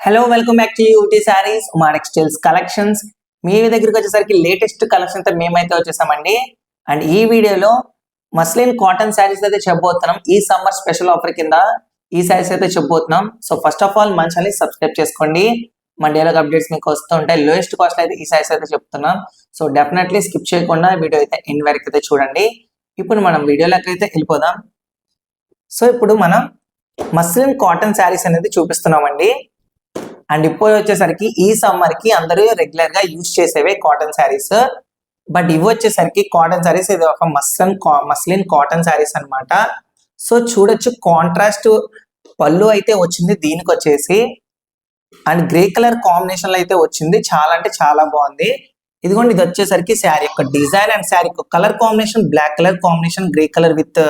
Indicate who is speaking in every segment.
Speaker 1: Hello welcome back to UT sarees మా textiles collections. మీ దగ్గరికి వచ్చేసరికి లేటెస్ట్ కలెక్షన్ తో మేమైతే వచ్చేసామండి. అండ్ ఈ వీడియోలో మస్లిన్ కాటన్ శారీస్ అయితే చెప్పబోతున్నాం. ఈ సమ్మర్ స్పెషల్ ఆఫర్ కింద ఈ శారీస్ అయితే చెప్పబోతున్నాం. సో ఫస్ట్ ఆఫ్ ఆల్ మన ఛానల్ సబ్స్క్రైబ్ చేసుకోండి. మన డైలాగ్ అప్డేట్స్ మీకు వస్తూ ఉంటాయి. లోయెస్ట్ కాస్ట్ అయితే ఈ శారీస్ అయితే చెప్తున్నాం. సో డెఫినెట్లీ స్కిప్ చేయకుండా వీడియో అయితే ఎండ్ వరకు అయితే చూడండి. ఇప్పుడు మనం వీడియోలోకి అయితే వెళ్ళిపోదాం. సో ఇప్పుడు మనం మస్లిన్ కాటన్ శారీస్ అనేది చూపిస్తున్నామండి. అండ్ ఇప్పుడు వచ్చేసరికి ఈ సమ్మర్ కి అందరూ రెగ్యులర్ గా యూజ్ చేసేవే కాటన్ శారీస్. బట్ ఇవి వచ్చేసరికి కాటన్ శారీస్, ఇది ఒక మస్లిన్ కాటన్ శారీస్ అన్నమాట. సో చూడొచ్చు కాంట్రాస్ట్ పళ్ళు అయితే వచ్చింది దీనికి వచ్చేసి. అండ్ గ్రే కలర్ కాంబినేషన్ లో అయితే వచ్చింది. చాలా అంటే చాలా బాగుంది. ఇదిగోండి, ఇది వచ్చేసరికి శారీ యొక్క డిజైన్ అండ్ శారీ యొక్క colour combination black colour combination, grey colour with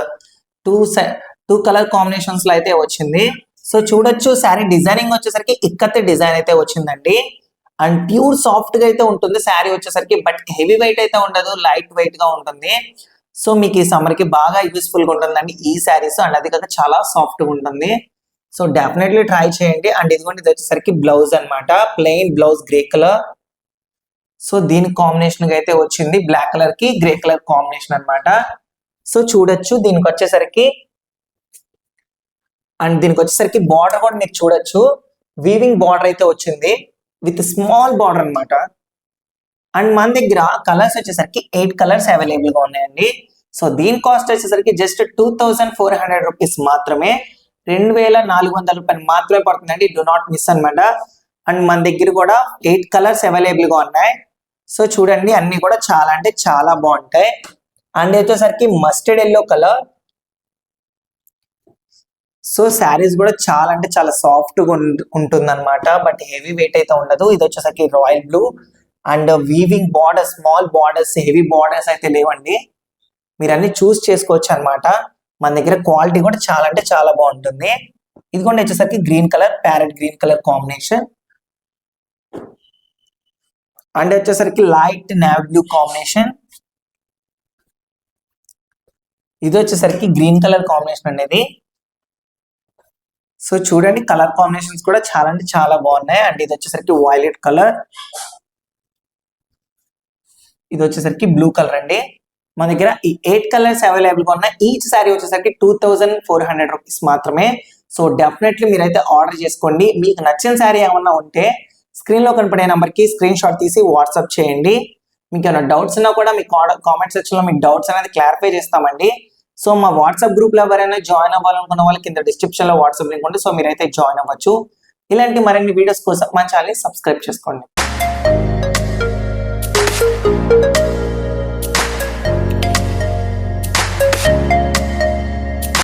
Speaker 1: two colour combinations లో అయితే వచ్చింది. సో చూడొచ్చు శారీ డిజైనింగ్ వచ్చేసరికి ఇక్కతే డిజైన్ అయితే వచ్చిందండి. అండ్ ప్యూర్ సాఫ్ట్ గా అయితే ఉంటుంది శారీ వచ్చేసరికి. బట్ హెవీ వెయిట్ అయితే ఉండదు, లైట్ వెయిట్ గా ఉంటుంది. సో మీకు ఈ సమ్మర్ కి బాగా యూస్ఫుల్ గా ఉంటుందండి ఈ శారీస్. అండ్ అది కాక చాలా సాఫ్ట్ గా ఉంటుంది. సో డెఫినెట్లీ ట్రై చేయండి. అండ్ ఇదిగోండి, ఇది వచ్చేసరికి బ్లౌజ్ అన్నమాట. Plain blouse grey colour. So దీనికి కాంబినేషన్ గా అయితే వచ్చింది బ్లాక్ కలర్ కి గ్రే కలర్ కాంబినేషన్ అన్నమాట. సో చూడొచ్చు దీనికి వచ్చేసరికి, అండ్ దీనికి వచ్చేసరికి బార్డర్ కూడా మీరు చూడొచ్చు, వీవింగ్ బార్డర్ అయితే వచ్చింది విత్ స్మాల్ బార్డర్ అన్నమాట. అండ్ మన దగ్గర కలర్స్ వచ్చేసరికి 8 కలర్స్ అవైలబుల్ గా ఉన్నాయండి. సో దీని కాస్ట్ వచ్చేసరికి జస్ట్ 2400 రూపీస్ మాత్రమే, 2400 రూపాయలు మాత్రమే పడుతుందండి. డూ నాట్ మిస్ అన్నమాట. అండ్ మన దగ్గర కూడా 8 కలర్స్ అవైలబుల్ గా ఉన్నాయి. సో చూడండి, అన్ని కూడా చాలా అంటే చాలా బాగుంటాయి. అండ్ వచ్చేసరికి mustard yellow colour. So saris కూడా చాలా అంటే చాలా సాఫ్ట్ గా ఉంటుంది అనమాట. బట్ హెవీ వెయిట్ అయితే ఉండదు. ఇది వచ్చేసరికి royal blue and weaving border, small borders, heavy borders అయితే లేవండి. మీరు అన్ని చూస్ చేసుకోవచ్చు అనమాట. మన దగ్గర క్వాలిటీ కూడా చాలా అంటే చాలా బాగుంటుంది. ఇదిగోండి వచ్చేసరికి green colour, parrot green colour combination. And వచ్చేసరికి లైట్ నేవీ బ్లూ కాంబినేషన్. ఇది వచ్చేసరికి గ్రీన్ కలర్ కాంబినేషన్ అనేది. సో చూడండి, కలర్ కాంబినేషన్స్ కూడా చాలా అంటే చాలా బాగున్నాయి. అండ్ ఇది వచ్చేసరికి వైలెట్ కలర్. ఇది వచ్చేసరికి బ్లూ కలర్ అండి. మన దగ్గర ఈ 8 కలర్స్ అవైలబుల్ గా ఉన్నాయి. ఈచ్ శారీ వచ్చేసరికి 2400 రూపీస్ మాత్రమే. సో డెఫినెట్లీ మీరైతే ఆర్డర్ చేసుకోండి. మీకు నచ్చిన శారీ ఏమన్నా ఉంటే స్క్రీన్ లో కనపడే నెంబర్ కి స్క్రీన్ షాట్ తీసి వాట్సాప్ చేయండి. మీకు ఏమైనా డౌట్స్ ఉన్నా కూడా మీ కామెంట్ సెక్షన్ లో మీ డౌట్స్ అనేది క్లారిఫై చేస్తామండి. సో మా వాట్సాప్ గ్రూప్ లో ఎవరైనా జాయిన్ అవ్వాలనుకున్న వాళ్ళకి కింద డిస్క్రిప్షన్ లో వాట్సాప్ లింక్ ఉంది. సో మీరైతే జాయిన్ అవ్వచ్చు. ఇలాంటి మరిన్ని వీడియోస్ కోసం మన ఛానల్ సబ్స్క్రైబ్ చేసుకోండి.